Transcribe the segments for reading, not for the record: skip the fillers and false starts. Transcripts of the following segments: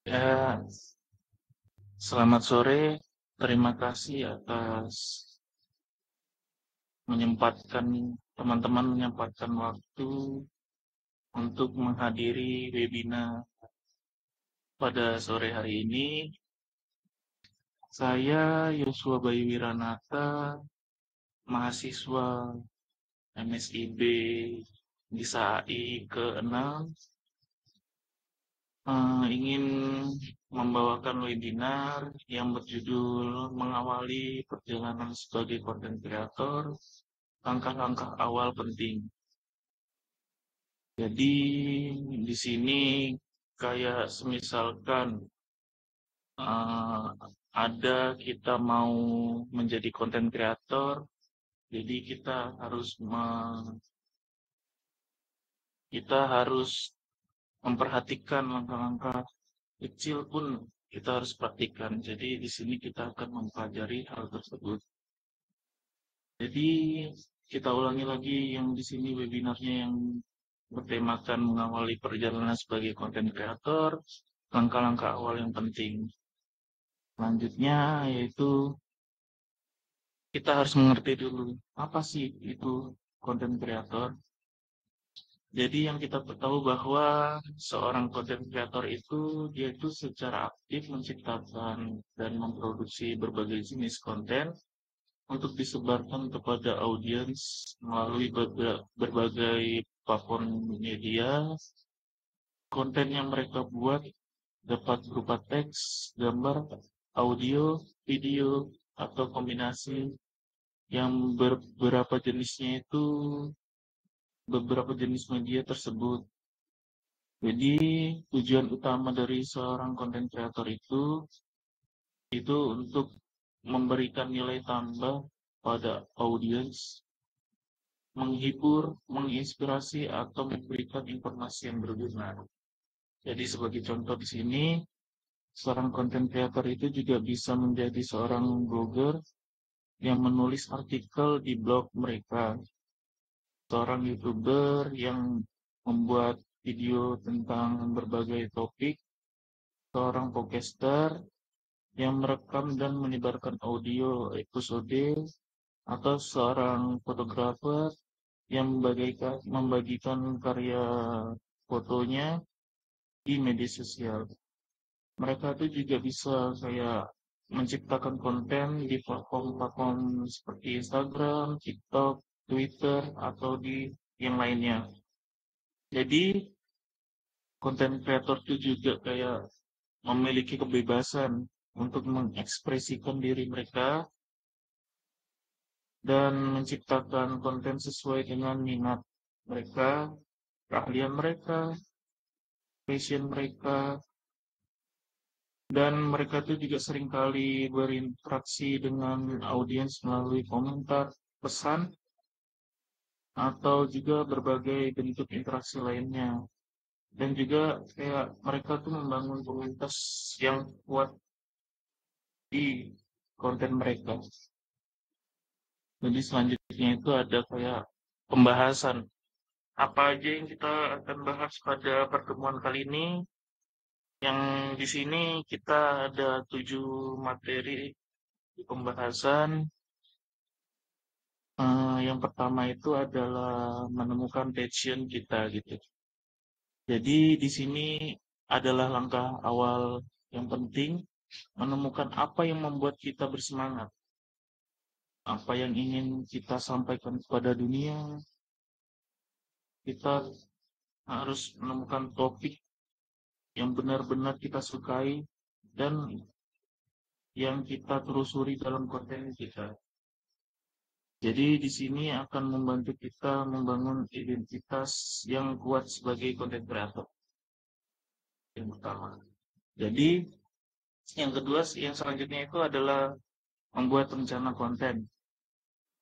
Ya, selamat sore. Terima kasih atas teman-teman menyempatkan waktu untuk menghadiri webinar pada sore hari ini. Saya Yosua Bayu Wiranata, mahasiswa MSIB di SAI ke-6, ingin membawakan webinar yang berjudul Mengawali Perjalanan sebagai Content Creator, Langkah-langkah awal penting. Jadi di sini kayak semisalkan ada kita mau menjadi content creator, jadi kita harus memperhatikan langkah-langkah kecil pun kita harus praktikkan. Jadi di sini kita akan mempelajari hal tersebut. Jadi kita ulangi lagi yang di sini webinarnya yang bertemakan mengawali perjalanan sebagai content creator, langkah-langkah awal yang penting. Selanjutnya yaitu kita harus mengerti dulu apa sih itu content creator. Jadi yang kita tahu bahwa seorang content creator itu dia itu secara aktif menciptakan dan memproduksi berbagai jenis konten untuk disebarkan kepada audiens melalui berbagai platform media. Konten yang mereka buat dapat berupa teks, gambar, audio, video, atau kombinasi yang beberapa jenis media tersebut. Jadi tujuan utama dari seorang content creator itu untuk memberikan nilai tambah pada audiens, menghibur, menginspirasi, atau memberikan informasi yang berguna. Jadi sebagai contoh di sini, seorang content creator itu juga bisa menjadi seorang blogger yang menulis artikel di blog mereka, seorang YouTuber yang membuat video tentang berbagai topik, seorang podcaster yang merekam dan menyebarkan audio episode, atau seorang fotografer yang membagikan karya fotonya di media sosial. Mereka itu juga bisa kayak menciptakan konten di platform-platform seperti Instagram, TikTok, Twitter, atau di yang lainnya. Jadi, konten kreator itu juga kayak memiliki kebebasan untuk mengekspresikan diri mereka dan menciptakan konten sesuai dengan minat mereka, keahlian mereka, passion mereka, dan mereka itu juga seringkali berinteraksi dengan audiens melalui komentar, pesan, atau juga berbagai bentuk interaksi lainnya. Dan juga kayak mereka tuh membangun komunitas yang kuat di konten mereka. Jadi selanjutnya itu ada kayak pembahasan. Apa aja yang kita akan bahas pada pertemuan kali ini? Yang di sini kita ada 7 materi di pembahasan. Yang pertama itu adalah menemukan passion kita gitu. Jadi di sini adalah langkah awal yang penting menemukan apa yang membuat kita bersemangat, apa yang ingin kita sampaikan kepada dunia. Kita harus menemukan topik yang benar-benar kita sukai dan yang kita telusuri dalam konten kita. Jadi di sini akan membantu kita membangun identitas yang kuat sebagai content creator yang pertama. Jadi yang kedua, yang selanjutnya itu adalah membuat rencana konten.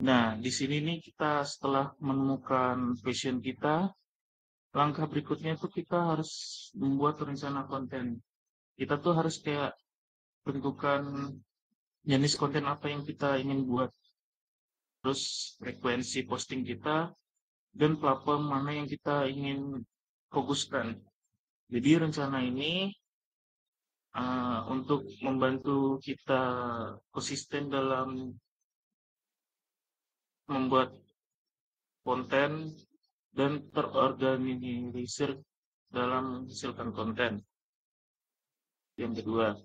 Nah, di sini nih kita setelah menemukan passion kita, langkah berikutnya itu kita harus membuat rencana konten. Kita tuh harus kayak tentukan jenis konten apa yang kita ingin buat, terus frekuensi posting kita, dan platform mana yang kita ingin fokuskan. Jadi rencana ini untuk membantu kita konsisten dalam membuat konten dan terorganisir dalam menghasilkan konten. Yang kedua,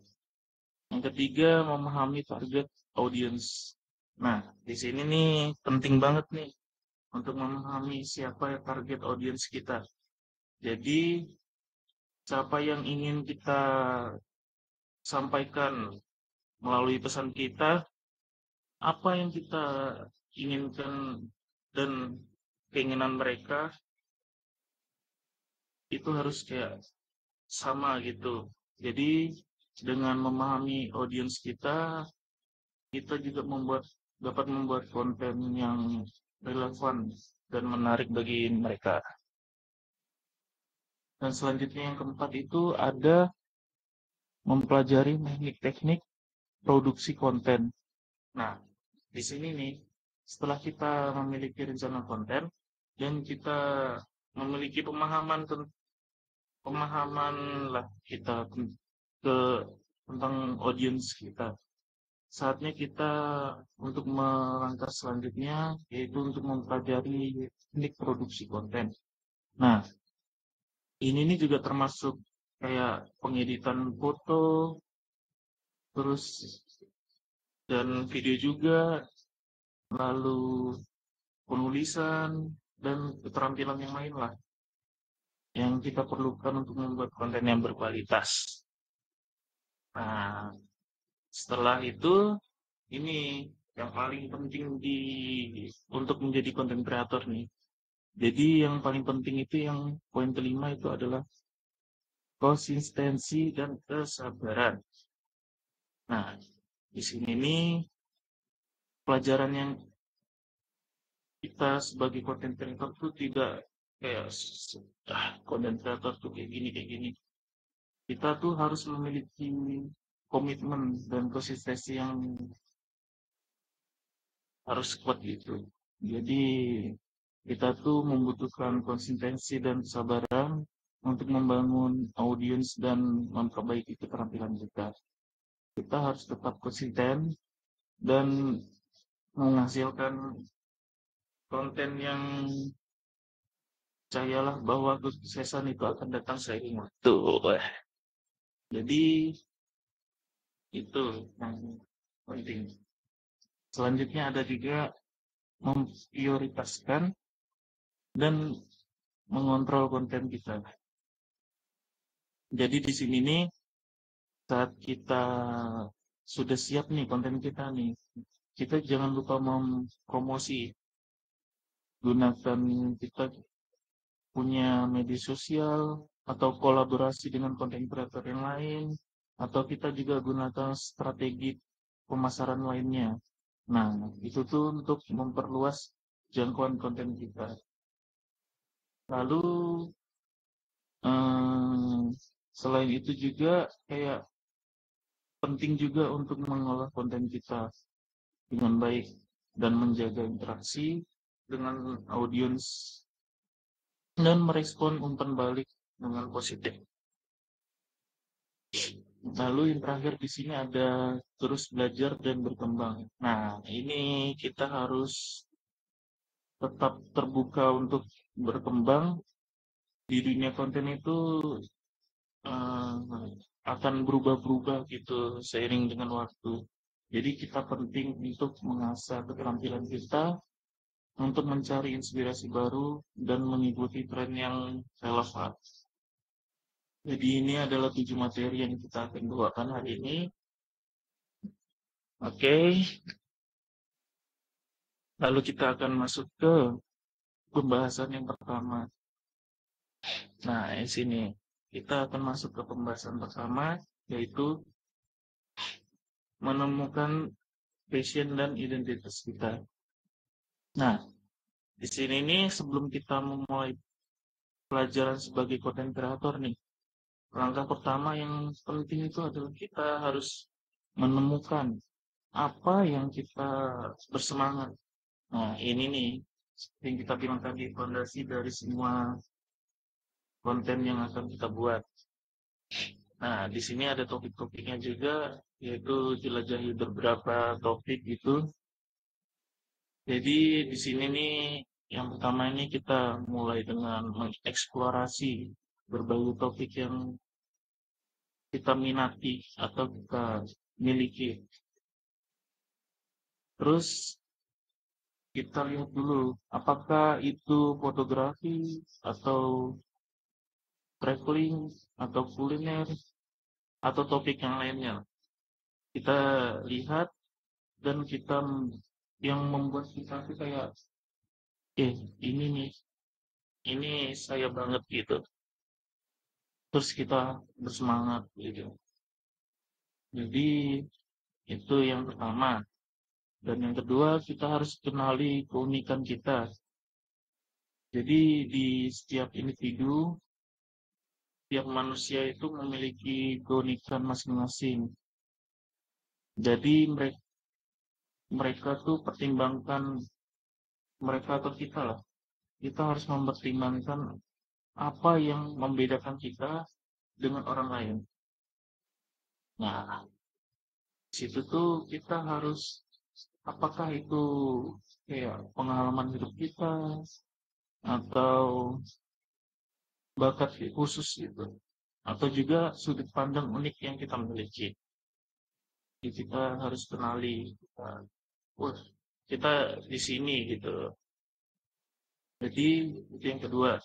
yang ketiga memahami target audience. Nah, di sini nih penting banget nih untuk memahami siapa target audience kita. Jadi, siapa yang ingin kita sampaikan melalui pesan kita, apa yang kita inginkan dan keinginan mereka itu harus kayak sama gitu. Jadi dengan memahami audiens kita, kita juga dapat membuat konten yang relevan dan menarik bagi mereka. Dan selanjutnya yang keempat itu ada mempelajari teknik-teknik produksi konten. Nah, di sini nih, setelah kita memiliki rencana konten dan kita memiliki pemahaman lah kita ke tentang audiens kita. Saatnya kita untuk melangkah selanjutnya yaitu untuk mempelajari teknik produksi konten. Nah, ini nih juga termasuk kayak pengeditan foto, terus dan video juga, lalu penulisan dan keterampilan yang lain lah yang kita perlukan untuk membuat konten yang berkualitas. Nah, setelah itu ini yang paling penting untuk menjadi konten kreator nih. Jadi yang paling penting itu yang poin kelima itu adalah konsistensi dan kesabaran. Nah, di sini nih pelajaran yang kita sebagai konten kreator tuh tidak kayak konten kreator tuh kayak gini. Kita tuh harus memiliki komitmen dan konsistensi yang harus kuat gitu. Jadi kita tuh membutuhkan konsistensi dan kesabaran untuk membangun audiens dan memperbaiki keterampilan kita. Kita harus tetap konsisten dan menghasilkan konten yang percayalah bahwa kesuksesan itu akan datang seiring waktu. Jadi itu yang penting. Selanjutnya ada juga memprioritaskan dan mengontrol konten kita. Jadi di sini nih saat kita sudah siap nih konten kita nih, kita jangan lupa mempromosi. Gunakan kita punya media sosial atau kolaborasi dengan konten kreator yang lain, atau kita juga gunakan strategi pemasaran lainnya. Nah, itu tuh untuk memperluas jangkauan konten kita. Lalu selain itu juga kayak penting juga untuk mengolah konten kita dengan baik dan menjaga interaksi dengan audiens dan merespon umpan balik dengan positif. Lalu yang terakhir di sini ada terus belajar dan berkembang. Nah, ini kita harus tetap terbuka untuk berkembang. Di dunia konten itu akan berubah-berubah gitu seiring dengan waktu. Jadi kita penting untuk mengasah keterampilan kita untuk mencari inspirasi baru dan mengikuti tren yang relevan. Jadi ini adalah 7 materi yang kita akan bawakan hari ini. Oke, lalu kita akan masuk ke pembahasan yang pertama. Nah, di sini kita akan masuk ke pembahasan pertama, yaitu menemukan passion dan identitas kita. Nah, di sini nih sebelum kita memulai pelajaran sebagai content creator nih, langkah pertama yang penting itu adalah kita harus menemukan apa yang kita bersemangat. Nah, ini nih yang kita bilang tadi fondasi dari semua konten yang akan kita buat. Nah, di sini ada topik-topiknya juga, yaitu jelajahi beberapa topik gitu. Jadi di sini nih, yang pertama ini kita mulai dengan mengeksplorasi berbagai topik yang kita minati atau kita miliki. Terus kita lihat dulu, apakah itu fotografi atau traveling atau kuliner atau topik yang lainnya. Kita lihat dan kita yang membuat kita tuh kayak, ini nih, ini saya banget gitu. Terus kita bersemangat gitu. Jadi itu yang pertama. Dan yang kedua, kita harus kenali keunikan kita. Jadi di setiap individu, setiap manusia itu memiliki keunikan masing-masing. Jadi mereka tuh pertimbangkan mereka atau kita lah. Kita harus mempertimbangkan apa yang membedakan kita dengan orang lain. Nah, di situ tuh kita harus apakah itu kayak pengalaman hidup kita atau bakat khusus gitu atau juga sudut pandang unik yang kita miliki. Jadi kita harus kenali wah, kita di sini gitu. Jadi itu yang kedua.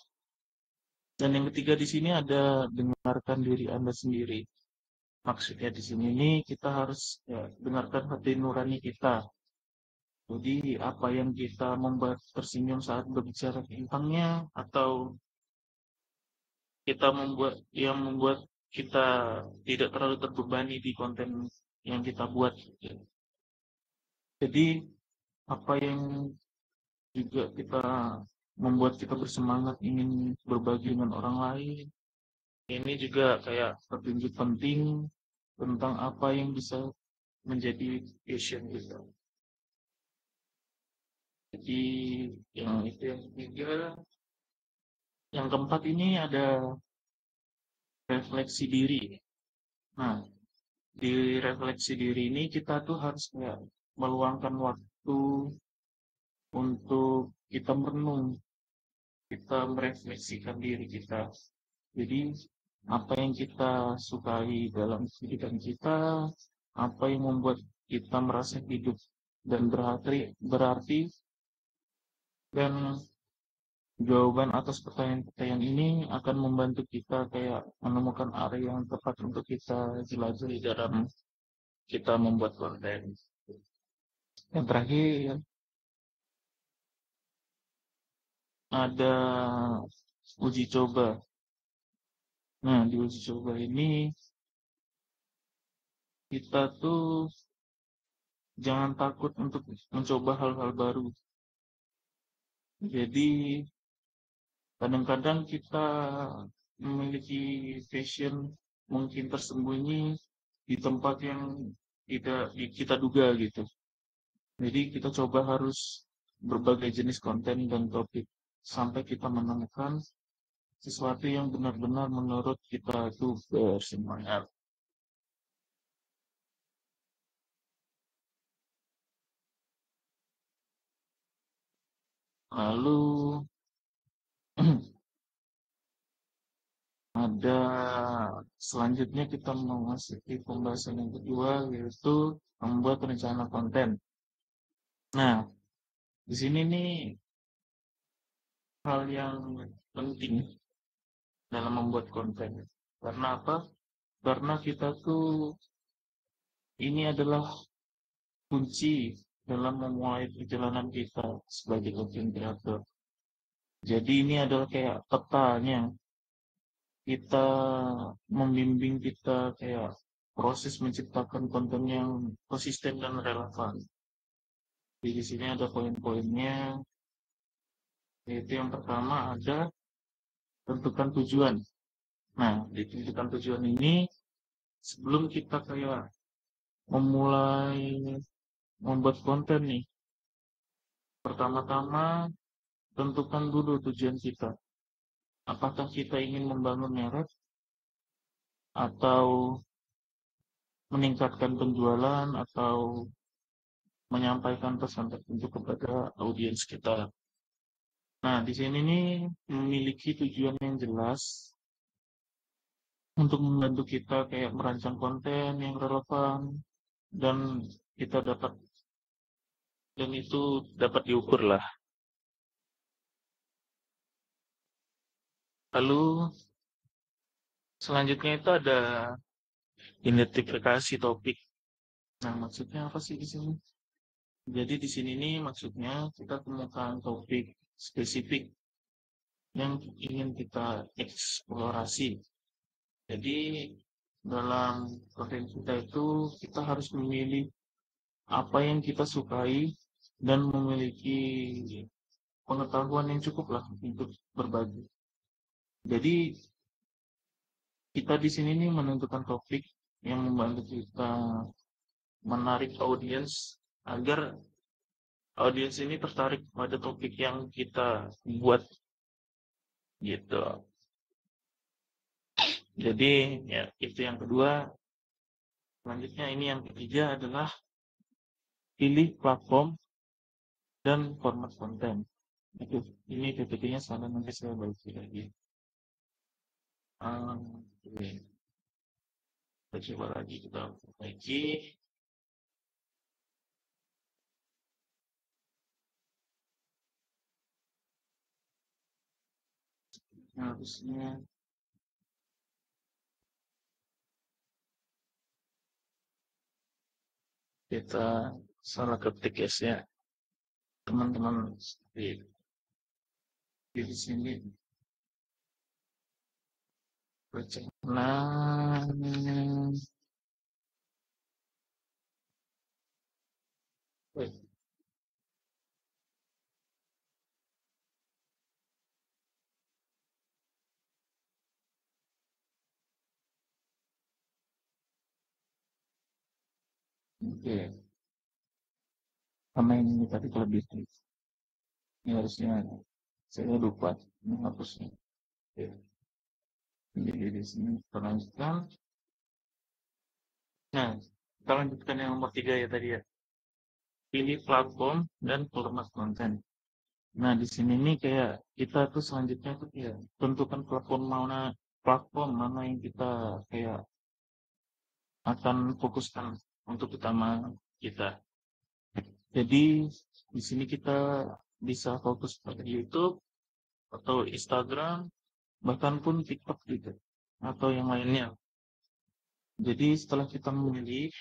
Dan yang ketiga di sini ada dengarkan diri Anda sendiri. Maksudnya di sini nih kita harus ya, dengarkan hati nurani kita. Jadi apa yang kita membuat tersenyum saat berbicara tentangnya atau kita membuat kita tidak terlalu terbebani di konten yang kita buat. Jadi apa yang juga kita membuat kita bersemangat ingin berbagi dengan orang lain. Ini juga kayak petunjuk penting tentang apa yang bisa menjadi passion kita. Jadi yang itu yang ketiga, yang keempat ini ada refleksi diri. Nah, di refleksi diri ini kita tuh harus kayak meluangkan waktu untuk kita merenung, kita merefleksikan diri kita. Jadi apa yang kita sukai dalam kehidupan kita, apa yang membuat kita merasa hidup dan berarti dan jawaban atas pertanyaan-pertanyaan ini akan membantu kita kayak menemukan area yang tepat untuk kita jelajahi dalam kita membuat konten. Yang terakhir ada uji coba. Nah, di uji coba ini kita tuh jangan takut untuk mencoba hal-hal baru. Jadi kadang-kadang kita memiliki passion mungkin tersembunyi di tempat yang tidak kita duga gitu. Jadi kita coba harus berbagai jenis konten dan topik sampai kita menemukan sesuatu yang benar-benar menurut kita itu bersemangat. Lalu ada selanjutnya kita memasuki pembahasan yang kedua yaitu membuat rencana konten. Nah, di sini nih hal yang penting dalam membuat konten. Karena apa? Karena kita tuh ini adalah kunci dalam memulai perjalanan kita sebagai content creator. Jadi ini adalah kayak petanya kita membimbing kita kayak proses menciptakan konten yang konsisten dan relevan. Jadi di sini ada poin-poinnya, yaitu yang pertama ada tentukan tujuan. Nah, di tentukan tujuan ini sebelum kita kayak memulai membuat konten nih, pertama-tama tentukan dulu tujuan kita. Apakah kita ingin membangun merek atau meningkatkan penjualan atau menyampaikan pesan tertentu kepada audiens kita. Nah, di sini nih memiliki tujuan yang jelas untuk membantu kita kayak merancang konten yang relevan dan kita dapat dan itu dapat diukur lah. Lalu selanjutnya itu ada identifikasi topik. Nah, maksudnya apa sih di sini? Jadi di sini nih maksudnya kita temukan topik spesifik yang ingin kita eksplorasi. Jadi dalam konten kita itu kita harus memilih apa yang kita sukai dan memiliki pengetahuan yang cukup lah untuk berbagi. Jadi kita di sini nih menentukan topik yang membantu kita menarik audiens agar audiens ini tertarik pada topik yang kita buat gitu. Jadi ya itu yang kedua. Selanjutnya ini yang ketiga adalah pilih platform dan format konten. Itu ini PPT-nya sana nanti saya bagi lagi. Oke. Kita coba lagi kita perbaiki. Harusnya kita salah ketik guys ya teman-teman di sini nah wait, oke karena ini tadi kelebihan ini harusnya saya lupa menghapusnya. Oke. Jadi di sini kita lanjutkan. Nah, kita lanjutkan yang nomor 3 ya tadi ya. Pilih platform dan format konten. Nah, di sini nih kayak kita tuh selanjutnya tuh ya tentukan platform mana yang kita kayak akan fokuskan untuk utama kita. Jadi di sini kita bisa fokus pada YouTube atau Instagram, bahkan pun TikTok gitu atau yang lainnya. Jadi setelah kita memilih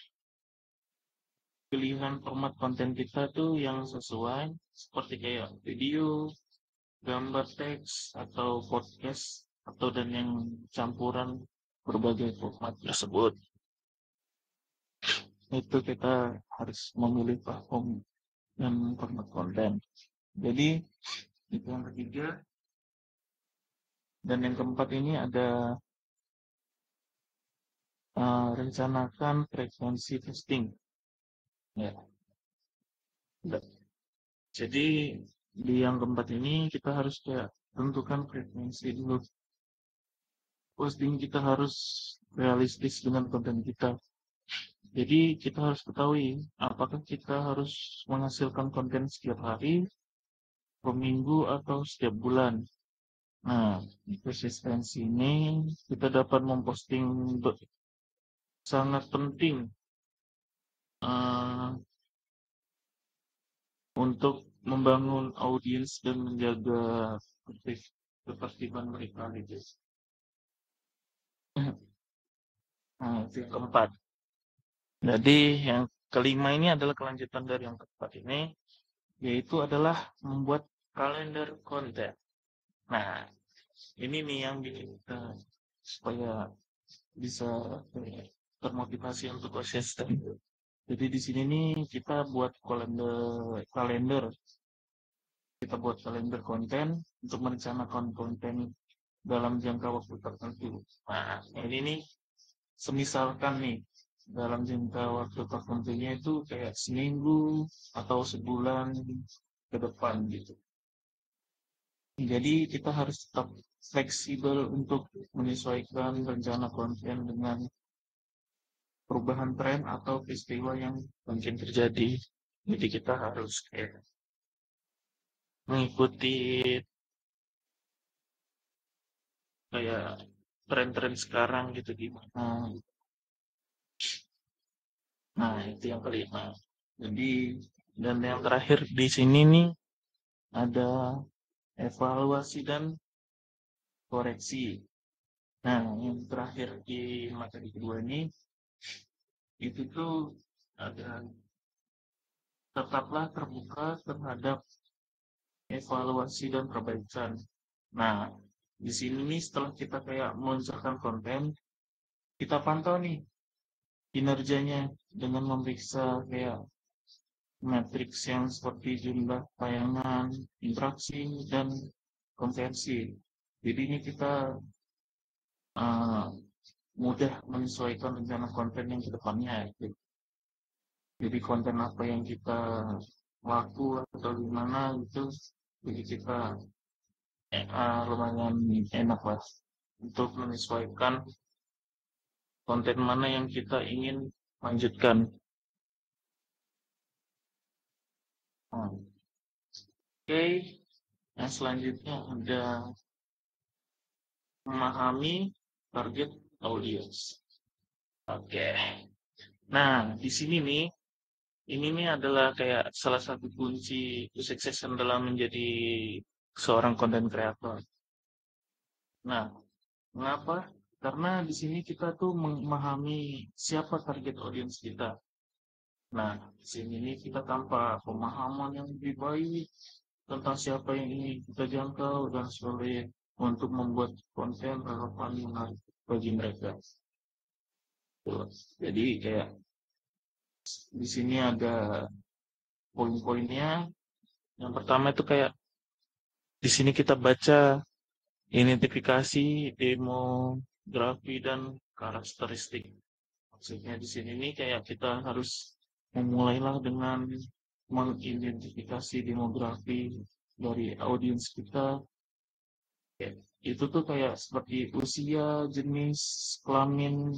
pilihan format konten kita tuh yang sesuai seperti kayak video, gambar teks atau podcast atau dan yang campuran berbagai format tersebut. Itu kita harus memilih platform dan format konten. Jadi itu yang ketiga dan yang keempat ini ada rencanakan frekuensi testing. Ya, jadi di yang keempat ini kita harus kayak tentukan frekuensi dulu. Posting kita harus realistis dengan konten kita. Jadi kita harus ketahui apakah kita harus menghasilkan konten setiap hari, per minggu, atau setiap bulan. Nah, konsistensi ini kita dapat memposting sangat penting uh, untuk membangun audiens dan menjaga ketertiban mereka gitu. Nah, itu yang keempat. Jadi yang kelima ini adalah kelanjutan dari yang keempat ini, yaitu adalah membuat kalender konten. Nah, ini nih yang bikin kita supaya bisa termotivasi untuk konsisten. Jadi di sini nih kita buat kalender, kita buat kalender konten untuk merencanakan konten dalam jangka waktu tertentu. Nah, ini nih semisalkan nih dalam jangka waktu tertentunya itu kayak seminggu atau sebulan ke depan gitu. Jadi kita harus tetap fleksibel untuk menyesuaikan rencana konten dengan perubahan tren atau peristiwa yang mungkin terjadi. Jadi kita harus kayak mengikuti kayak tren-tren sekarang gitu gimana. Nah, itu yang kelima. Jadi, dan yang terakhir di sini nih ada evaluasi dan koreksi. Nah, yang terakhir di materi kedua ini itu tuh ada tetaplah terbuka terhadap evaluasi dan perbaikan. Nah, di sini nih setelah kita kayak meluncurkan konten, kita pantau nih kinerjanya dengan memeriksa kayak matriks yang seperti jumlah tayangan, interaksi, dan konversi. Jadi ini kita uh, mudah menyesuaikan rencana konten yang ke depannya. Jadi konten apa yang kita laku atau gimana gitu, jadi kita lumayan enak lah untuk menyesuaikan konten mana yang kita ingin lanjutkan. Oke, yang selanjutnya ada memahami target audience. Oke. Nah, di sini nih, ini nih adalah kayak salah satu kunci kesuksesan dalam menjadi seorang content creator. Nah, mengapa? Karena di sini kita tuh memahami siapa target audience kita. Nah, di sini nih kita tanpa pemahaman yang lebih baik tentang siapa yang ingin kita jangkau dan sulit untuk membuat konten relevan menarik bagi mereka. Jadi kayak di sini ada poin-poinnya. Yang pertama itu kayak di sini kita baca identifikasi, demografi dan karakteristik. Maksudnya di sini nih kayak kita harus memulailah dengan mengidentifikasi demografi dari audiens kita. Itu tuh kayak seperti usia, jenis, kelamin,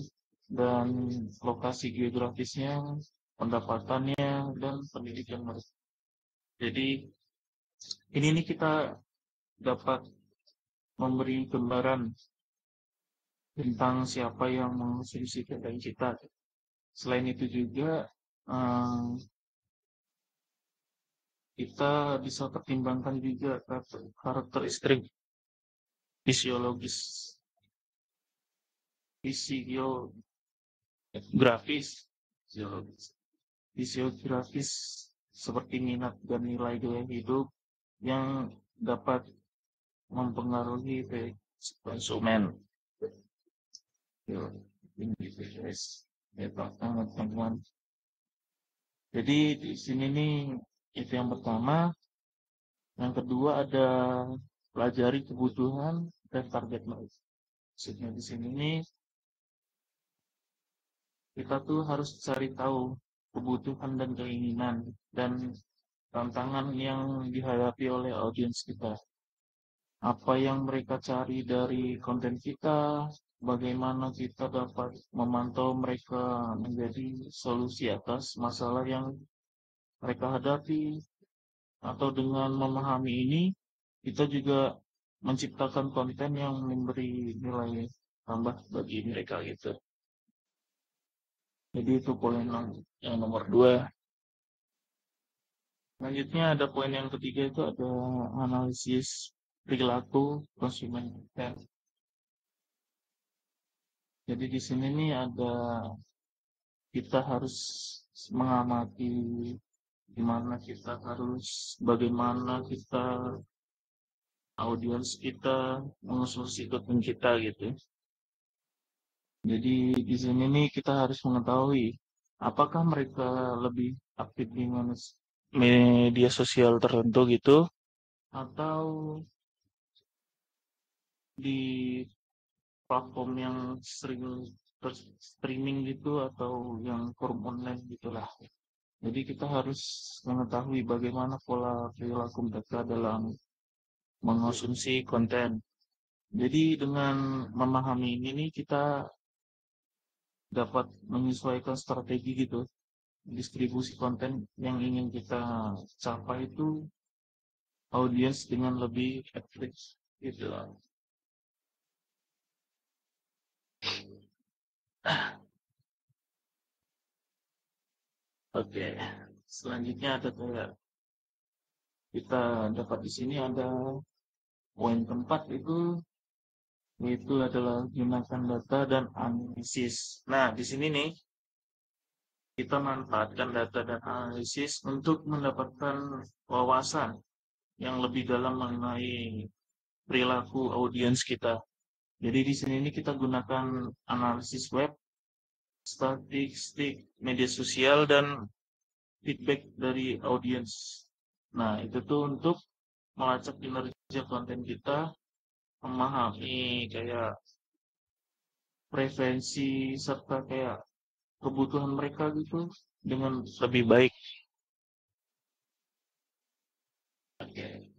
dan lokasi geografisnya, pendapatannya, dan pendidikan mereka. Jadi ini nih kita dapat memberi gambaran tentang siapa yang mengonsumsi konten kita. Selain itu juga kita bisa pertimbangkan juga karakteristik fisiologis, fisiografis, fisiografis seperti minat dan nilai gaya hidup yang dapat mempengaruhi konsumen. Ini guys, teman-teman. Jadi di sini nih itu yang pertama. Yang kedua ada pelajari kebutuhan dan target mereka. Maksudnya di sini nih kita tuh harus cari tahu kebutuhan dan keinginan dan tantangan yang dihadapi oleh audiens kita. Apa yang mereka cari dari konten kita, bagaimana kita dapat memantau mereka menjadi solusi atas masalah yang mereka hadapi, atau dengan memahami ini, kita juga menciptakan konten yang memberi nilai tambah bagi mereka gitu. Jadi itu poin yang nomor 2. Selanjutnya ada poin yang ketiga itu ada analisis perilaku konsumen konten. Jadi di sini nih ada kita harus mengamati bagaimana kita audiens kita mengonsumsi konten kita gitu. Jadi di sini nih kita harus mengetahui apakah mereka lebih aktif di media sosial tertentu gitu atau di platform yang sering streaming gitu atau yang forum online gitulah. Jadi kita harus mengetahui bagaimana pola perilaku mereka dalam mengonsumsi konten. Jadi dengan memahami ini nih kita dapat menyesuaikan strategi gitu, distribusi konten yang ingin kita capai itu audiens dengan lebih efektif gitu loh. Oke, selanjutnya ada kayak kita dapat di sini ada poin keempat itu yaitu adalah gunakan data dan analisis. Nah, di sini nih kita manfaatkan data dan analisis untuk mendapatkan wawasan yang lebih dalam mengenai perilaku audiens kita. Jadi di sini ini kita gunakan analisis web, statistik, media sosial, dan feedback dari audiens. Nah, itu tuh untuk melacak kinerja konten kita, memahami kayak preferensi serta kayak kebutuhan mereka gitu dengan lebih baik. Oke.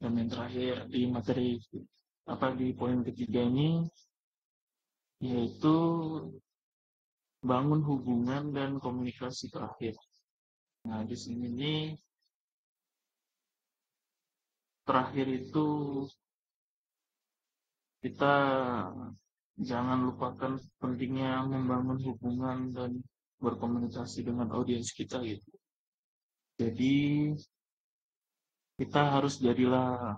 Dan yang terakhir di materi apa di poin ketiga ini yaitu bangun hubungan dan komunikasi terakhir. Nah, di sini nih terakhir itu kita jangan lupakan pentingnya membangun hubungan dan berkomunikasi dengan audiens kita gitu. Jadi kita harus jadilah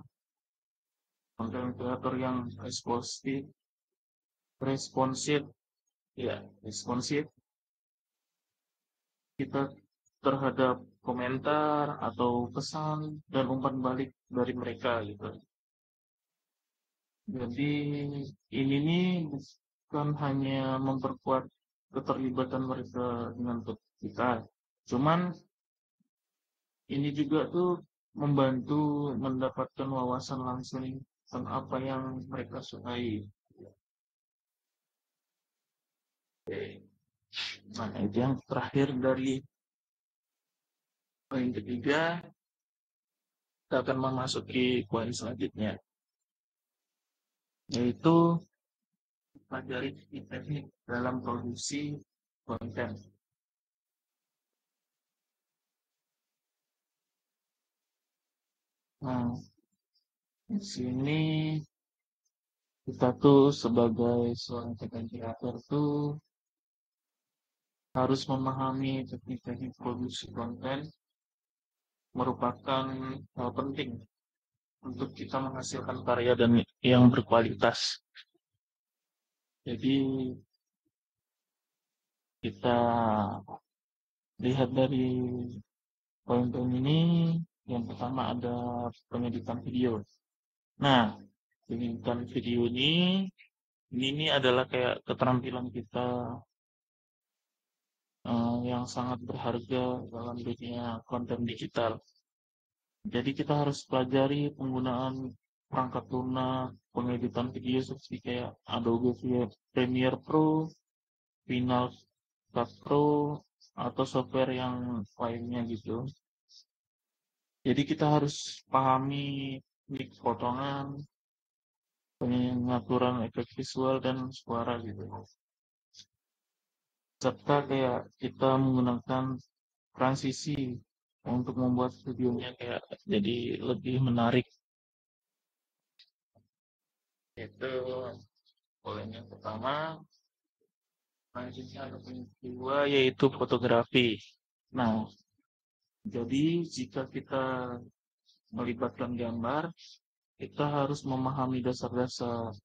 konten kreator yang responsif, responsif, ya, responsif kita terhadap komentar atau pesan dan umpan balik dari mereka gitu. Jadi ini nih bukan hanya memperkuat keterlibatan mereka dengan kita, cuman ini juga tuh membantu mendapatkan wawasan langsung tentang apa yang mereka sukai. Oke. Nah, itu yang terakhir dari poin ketiga, kita akan memasuki poin selanjutnya, yaitu pelajari teknik dalam produksi konten. Nah, di sini kita tuh sebagai seorang content creator tuh harus memahami teknik-teknik produksi konten merupakan hal penting untuk kita menghasilkan karya dan yang berkualitas. Jadi kita lihat dari poin-poin ini, yang pertama ada pengeditan video. Nah, pengeditan video ini adalah kayak keterampilan kita yang sangat berharga dalam dunia konten digital. Jadi kita harus pelajari penggunaan perangkat lunak, pengeditan video seperti kayak Adobe Premiere Pro, Final Cut Pro, atau software yang lainnya gitu. Jadi kita harus pahami teknik potongan, pengaturan efek visual dan suara gitu. Serta kayak kita menggunakan transisi untuk membuat videonya kayak jadi lebih menarik. Itu poin yang pertama. Selanjutnya ada poin kedua yaitu fotografi. Nah, jadi jika kita melibatkan gambar, kita harus memahami dasar-dasar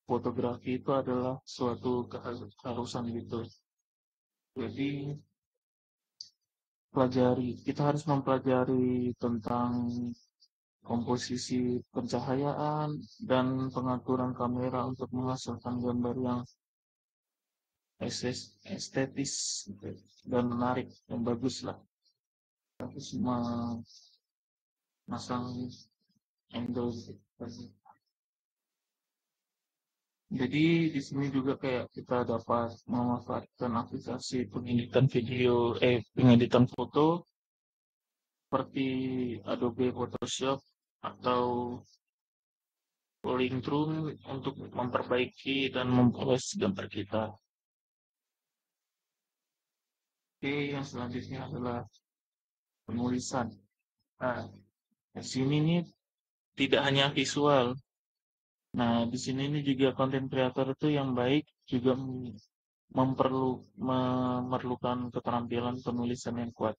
fotografi itu adalah suatu keharusan gitu. Jadi kita harus mempelajari tentang komposisi pencahayaan dan pengaturan kamera untuk menghasilkan gambar yang estetis gitu, dan menarik yang bagus lah. Terus memasang angle gitu. Jadi di sini juga kayak kita dapat memanfaatkan aplikasi pengeditan foto seperti Adobe Photoshop atau Lightroom untuk memperbaiki dan memproses gambar kita. Oke, yang selanjutnya adalah penulisan. Nah, di sini nih tidak hanya visual. Nah, di sini nih juga konten kreator itu yang baik juga memerlukan keterampilan penulisan yang kuat.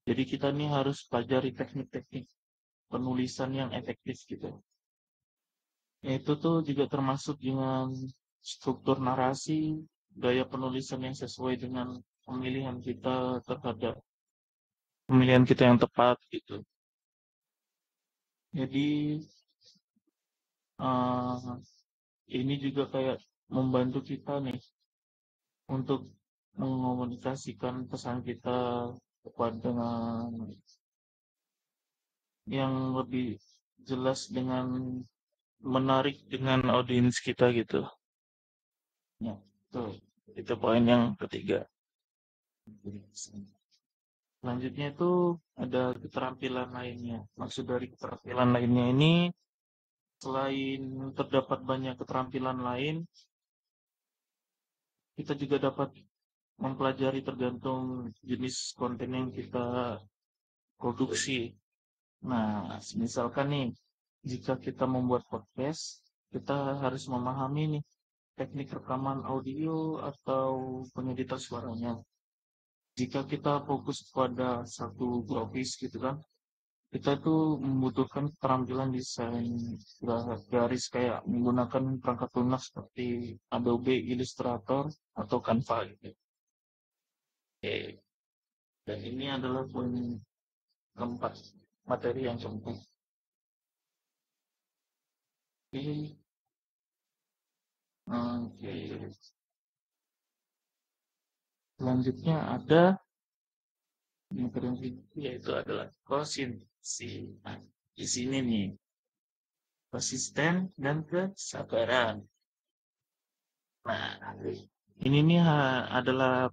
Jadi kita nih harus pelajari teknik-teknik penulisan yang efektif gitu. Itu tuh juga termasuk dengan struktur narasi, gaya penulisan yang sesuai dengan pemilihan kita terhadap pemilihan kita yang tepat gitu. Jadi eh, ini juga kayak membantu kita nih untuk mengomunikasikan pesan kita kepada yang lebih jelas dengan menarik dengan audiens kita gitu. Ya, tuh. Itu poin yang ketiga. Selanjutnya itu ada keterampilan lainnya. Maksud dari keterampilan lainnya ini, selain terdapat banyak keterampilan lain, kita juga dapat mempelajari tergantung jenis konten yang kita produksi. Nah, misalkan nih, jika kita membuat podcast, kita harus memahami nih teknik rekaman audio atau pengeditan suaranya. Jika kita fokus pada satu grafis gitu kan, kita tuh membutuhkan keterampilan desain garis kayak menggunakan perangkat lunak seperti Adobe Illustrator atau Canva gitu. Oke. Dan ini adalah poin keempat, materi yang keempat. Oke. Oke. Selanjutnya ada materi yang ketiga, yaitu adalah konsistensi. Nah, di sini nih, konsisten dan kesabaran. Nah, ini nih adalah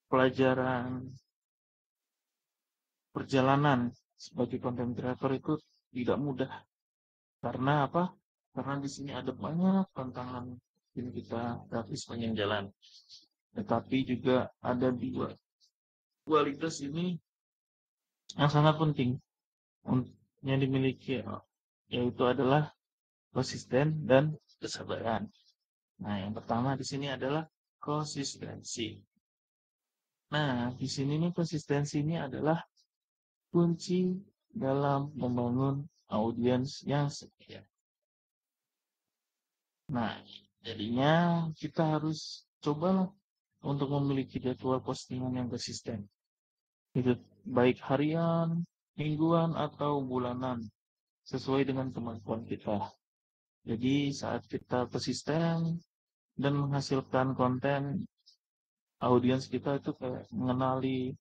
pelajaran perjalanan sebagai content creator itu tidak mudah. Karena apa? Karena di sini ada banyak tantangan yang kita hadapi sepanjang jalan. Tetapi juga ada dua kualitas ini yang sangat penting yang dimiliki, yaitu adalah konsisten dan kesabaran. Nah, yang pertama di sini adalah konsistensi. Nah, di sini nih konsistensi ini adalah kunci dalam membangun audiens yang setia. Nah, jadinya kita harus cobalah untuk memiliki jadwal postingan yang konsisten. Itu baik harian, mingguan, atau bulanan, sesuai dengan kemampuan kita. Jadi saat kita konsisten dan menghasilkan konten, audiens kita itu kayak mengenali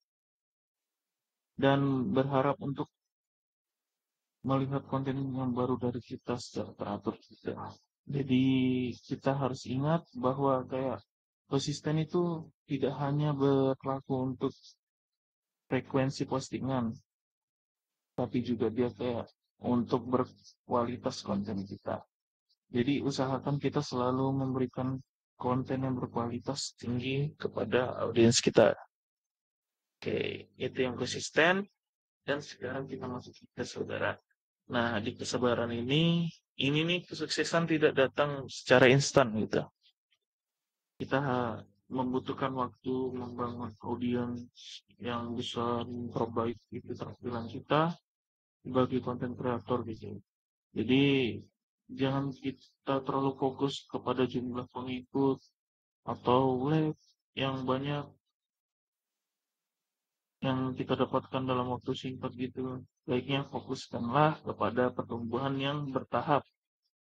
dan berharap untuk melihat konten yang baru dari kita secara teratur juga. Jadi kita harus ingat bahwa kayak konsisten itu tidak hanya berlaku untuk frekuensi postingan, tapi juga dia kayak untuk berkualitas konten kita. Jadi usahakan kita selalu memberikan konten yang berkualitas tinggi kepada audiens kita. Oke, itu yang konsisten. Dan sekarang kita masuk ke kesabaran. Nah, di kesabaran ini nih kesuksesan tidak datang secara instan gitu. Kita membutuhkan waktu membangun audiens yang bisa memperbaiki keterampilan kita sebagai konten kreator gitu. Jadi jangan kita terlalu fokus kepada jumlah pengikut atau like yang banyak yang kita dapatkan dalam waktu singkat gitu. Baiknya fokuskanlah kepada pertumbuhan yang bertahap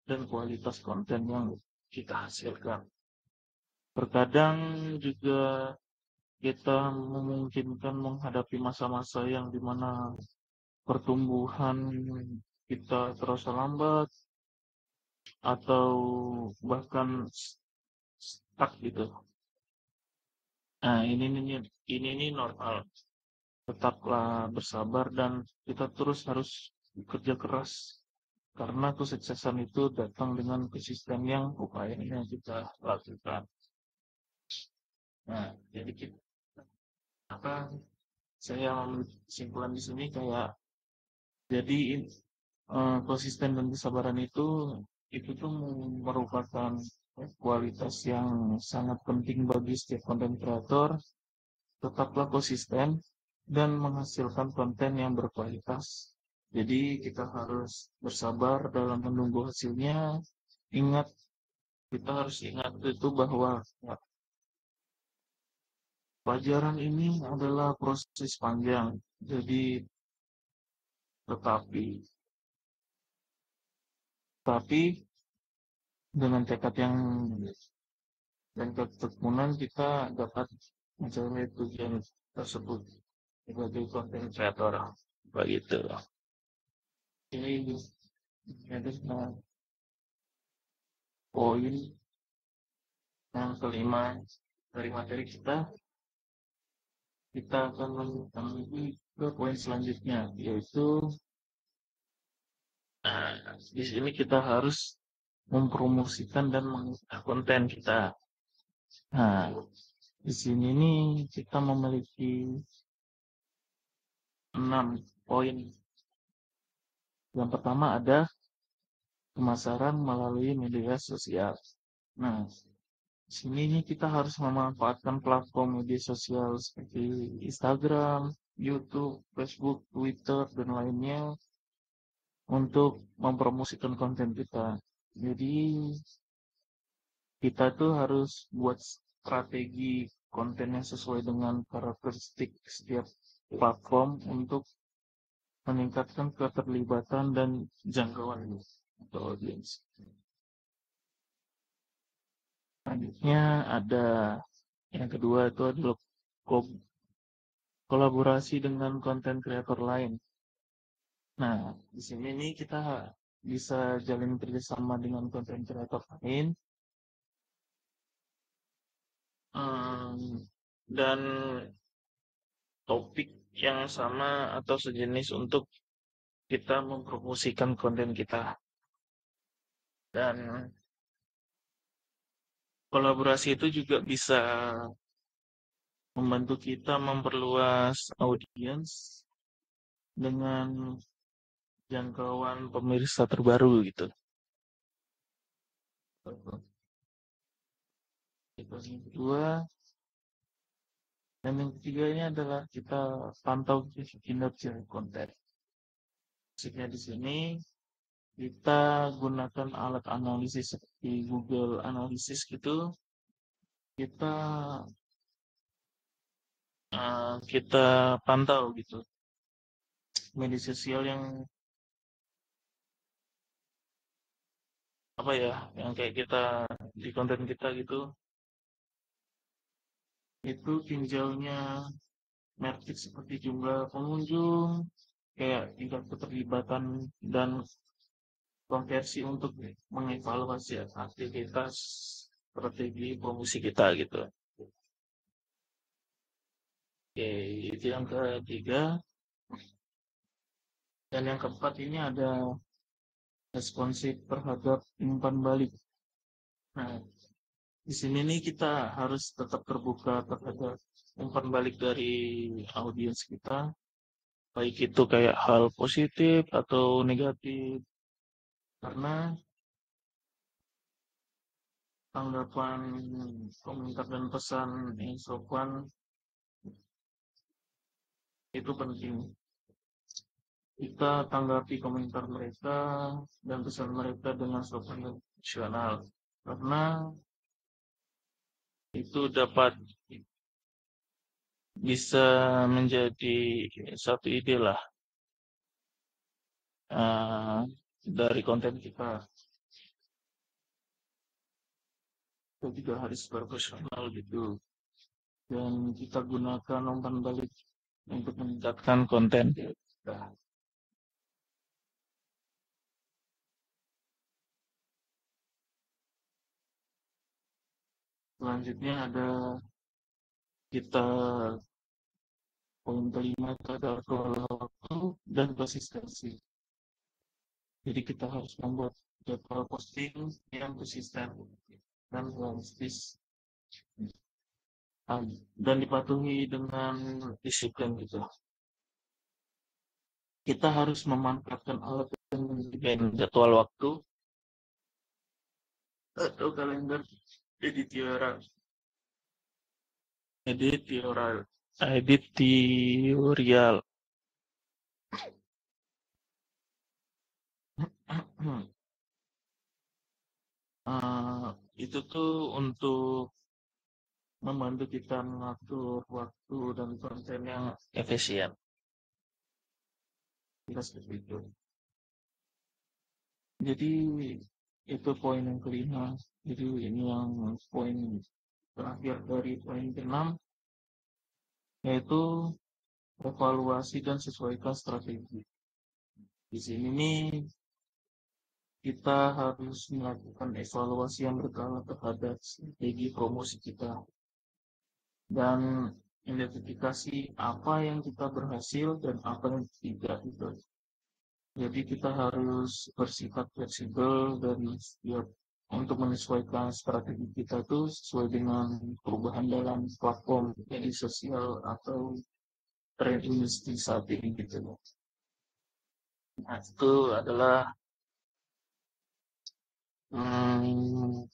dan kualitas konten yang kita hasilkan. Terkadang juga kita memungkinkan menghadapi masa-masa yang dimana pertumbuhan kita terasa lambat atau bahkan stuck gitu. Nah, ini normal. Tetaplah bersabar dan kita terus harus bekerja keras karena kesuksesan itu datang dengan konsisten yang upayanya kita lakukan. Nah, jadi kita, apa saya ambil kesimpulan di sini kayak jadi konsisten dan kesabaran itu tuh merupakan kualitas yang sangat penting bagi setiap konten kreator. Tetaplah konsisten dan menghasilkan konten yang berkualitas. Jadi kita harus bersabar dalam menunggu hasilnya. Ingat, kita harus ingat itu bahwa ya, pelajaran ini adalah proses panjang. Jadi tetapi tapi dengan tekad yang dan ketekunan kita dapat mencapai tujuan tersebut sebagai konten kreator. Begitu. Ini adalah poin yang kelima dari materi kita. Kita akan lanjutkan lagi ke poin selanjutnya, yaitu di sini kita harus mempromosikan dan mengolah konten kita. Nah, di sini nih kita memiliki 6 poin. Yang pertama ada pemasaran melalui media sosial. Nah, di sini nih kita harus memanfaatkan platform media sosial seperti Instagram, YouTube, Facebook, Twitter, dan lainnya untuk mempromosikan konten kita. Jadi kita tuh harus buat strategi konten yang sesuai dengan karakteristik setiap platform untuk meningkatkan keterlibatan dan jangkauan untuk audiens. Selanjutnya ada yang kedua itu adalah kolaborasi dengan konten kreator lain. Nah, di sini nih kita bisa jalin kerjasama dengan konten kreator lain, dan topik yang sama atau sejenis untuk kita mempromosikan konten kita. Dan kolaborasi itu juga bisa membantu kita memperluas audiens dengan jangkauan pemirsa terbaru gitu. Itu yang kedua. Dan yang ketiganya adalah kita pantau kinerja konten. Maksudnya di sini kita gunakan alat analisis seperti Google Analytics gitu. Kita kita pantau gitu media sosial yang apa ya, yang kayak kita di konten kita gitu, itu tinjaunya metrik seperti jumlah pengunjung, kayak tingkat keterlibatan dan konversi untuk mengevaluasi aktivitas strategi promosi kita gitu. Oke, itu yang ketiga. Dan yang keempat ini ada responsif terhadap umpan balik. Nah, di sini nih kita harus tetap terbuka terhadap umpan balik dari audiens kita, baik itu kayak hal positif atau negatif, karena tanggapan, komentar, dan pesan yang sopan itu penting. Kita tanggapi komentar mereka dan pesan mereka dengan sopan dan profesional, karena itu dapat bisa menjadi satu ide lah dari konten kita. Kita juga harus profesional gitu, dan kita gunakan umpan balik untuk meningkatkan konten kita. Selanjutnya ada kita poin kelima itu adalah kelola waktu dan konsistensi. Jadi kita harus membuat jadwal posting yang konsisten dan realistis, dan dipatuhi dengan disiplin gitu. Kita harus memanfaatkan alat yang menjadikan jadwal waktu atau kalender editorial editorial editorial. Eh, itu tuh untuk membantu kita mengatur waktu dan konten yang efisien. Kita seperti itu. Jadi itu poin yang kelima. Jadi ini yang poin terakhir dari poin keenam, yaitu evaluasi dan sesuaikan strategi. Di sini nih kita harus melakukan evaluasi yang berkala terhadap strategi promosi kita dan identifikasi apa yang kita berhasil dan apa yang tidak gitu. Jadi kita harus bersifat fleksibel dan siap untuk menyesuaikan strategi kita tuh sesuai dengan perubahan dalam platform media sosial atau tren industri saat ini gitu. Nah, itu adalah hmm,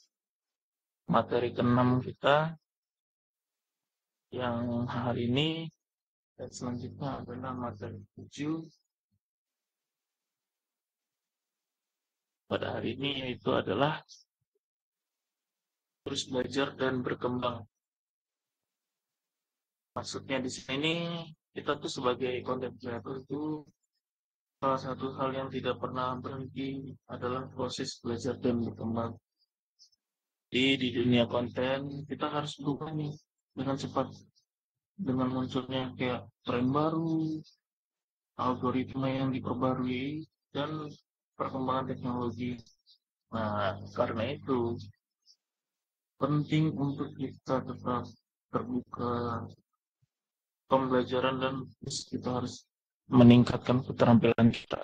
materi keenam kita yang hari ini, dan selanjutnya adalah materi 7 pada hari ini, yaitu adalah terus belajar dan berkembang. Maksudnya di sini kita tuh sebagai content creator itu salah satu hal yang tidak pernah berhenti adalah proses belajar dan berkembang. Di dunia konten kita harus berubah nih dengan cepat, dengan munculnya kayak tren baru, algoritma yang diperbarui, dan perkembangan teknologi. Nah, karena itu penting untuk kita tetap terbuka pembelajaran dan kita harus meningkatkan keterampilan kita.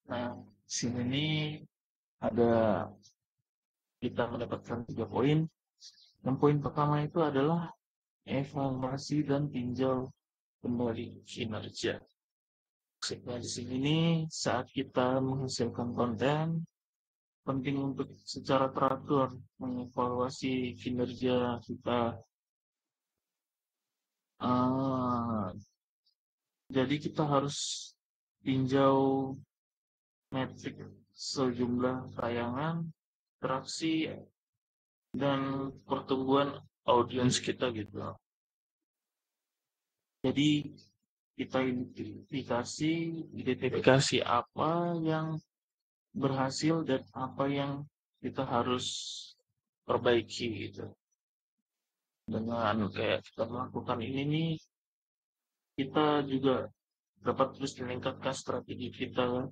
Nah, sini ini ada kita mendapatkan 3 poin. Yang poin pertama itu adalah evaluasi dan tinjau kembali kinerja. Maksudnya di sini nih, saat kita menghasilkan konten, penting untuk secara teratur mengevaluasi kinerja kita. Ah, jadi kita harus tinjau metrik sejumlah tayangan, interaksi, dan pertumbuhan audiens kita gitu. Jadi kita identifikasi apa yang berhasil dan apa yang kita harus perbaiki gitu. Dengan kayak kita melakukan ini nih, kita juga dapat terus meningkatkan strategi kita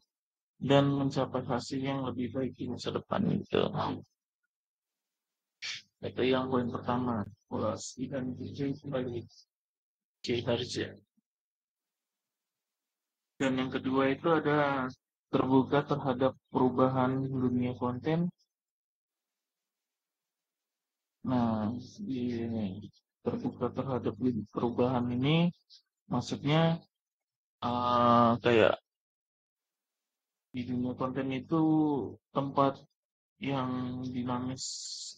dan mencapai hasil yang lebih baik di masa depan gitu. Itu yang poin pertama, evaluasi dan kembali kinerja. Dan yang kedua itu ada terbuka terhadap perubahan dunia konten. Nah, di terbuka terhadap perubahan ini maksudnya kayak di dunia konten itu tempat yang dinamis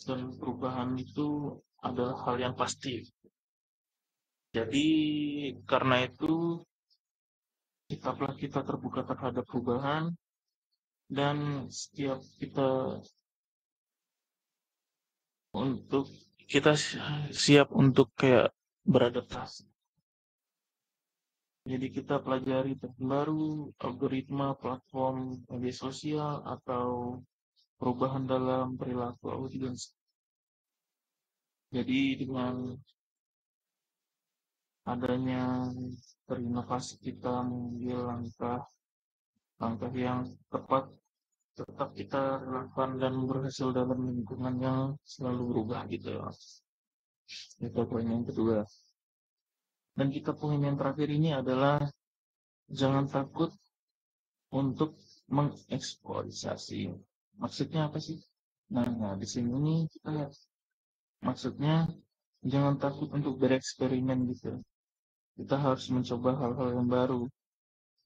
dan perubahan itu adalah hal yang pasti. Jadi karena itu kita terbuka terhadap perubahan dan setiap untuk kita siap untuk kayak beradaptasi. Jadi kita pelajari terbaru algoritma platform media sosial atau perubahan dalam perilaku audiens. Jadi dengan adanya berinovasi kita mengambil langkah yang tepat, tetap kita lakukan dan berhasil dalam lingkungan yang selalu berubah gitu ya. Itu poin yang kedua. Dan kita poin yang terakhir ini adalah jangan takut untuk mengeksploitasi. Maksudnya apa sih? Nah, di sini nih kita maksudnya jangan takut untuk bereksperimen gitu. Kita harus mencoba hal-hal yang baru.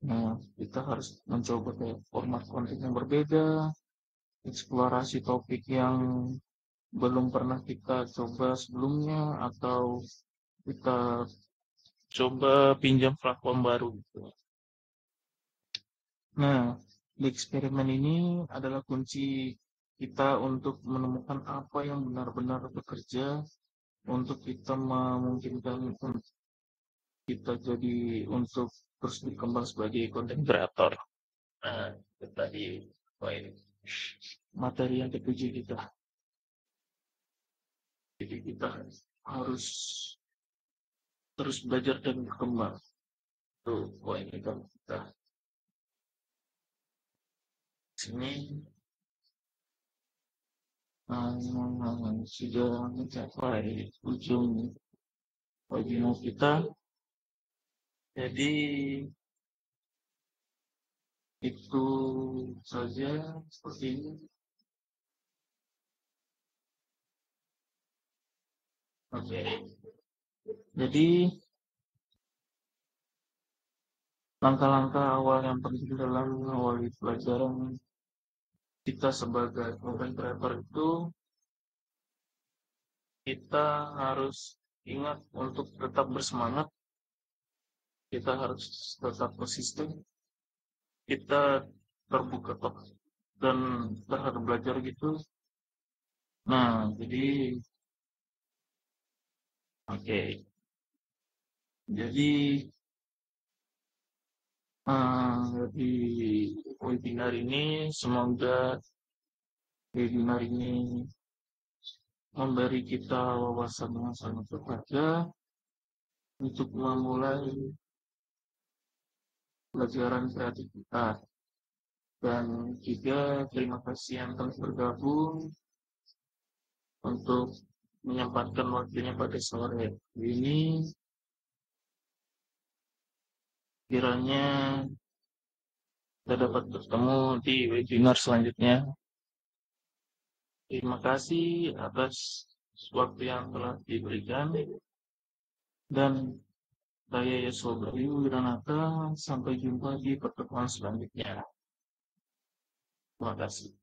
Nah, kita harus mencoba kayak format konten yang berbeda, eksplorasi topik yang belum pernah kita coba sebelumnya, atau kita coba pinjam platform baru gitu. Nah, di eksperimen ini adalah kunci kita untuk menemukan apa yang benar-benar bekerja untuk kita memungkinkan kita jadi untuk terus berkembang sebagai content creator. Nah, itu tadi poin materi yang ketujuh kita. Jadi kita harus terus belajar dan berkembang. Itu poin kita. Sini sudah mencapai ujung webinar kita. Jadi itu saja seperti ini. Oke. Jadi langkah-langkah awal yang penting dalam mengawali pelajaran kita sebagai content creator itu, kita harus ingat untuk tetap bersemangat, kita harus tetap konsisten, kita terbuka dan terhadap belajar gitu. Nah, jadi oke. Jadi di webinar ini semoga webinar ini memberi kita wawasan yang sangat berharga untuk memulai pelajaran kreatif kita. Dan juga terima kasih yang telah bergabung untuk menyempatkan waktunya pada sore ini. Kiranya kita dapat bertemu di webinar selanjutnya. Terima kasih atas waktu yang telah diberikan. Dan saya Yeswa Bayu Wiranata, sampai jumpa di pertemuan selanjutnya. Terima kasih.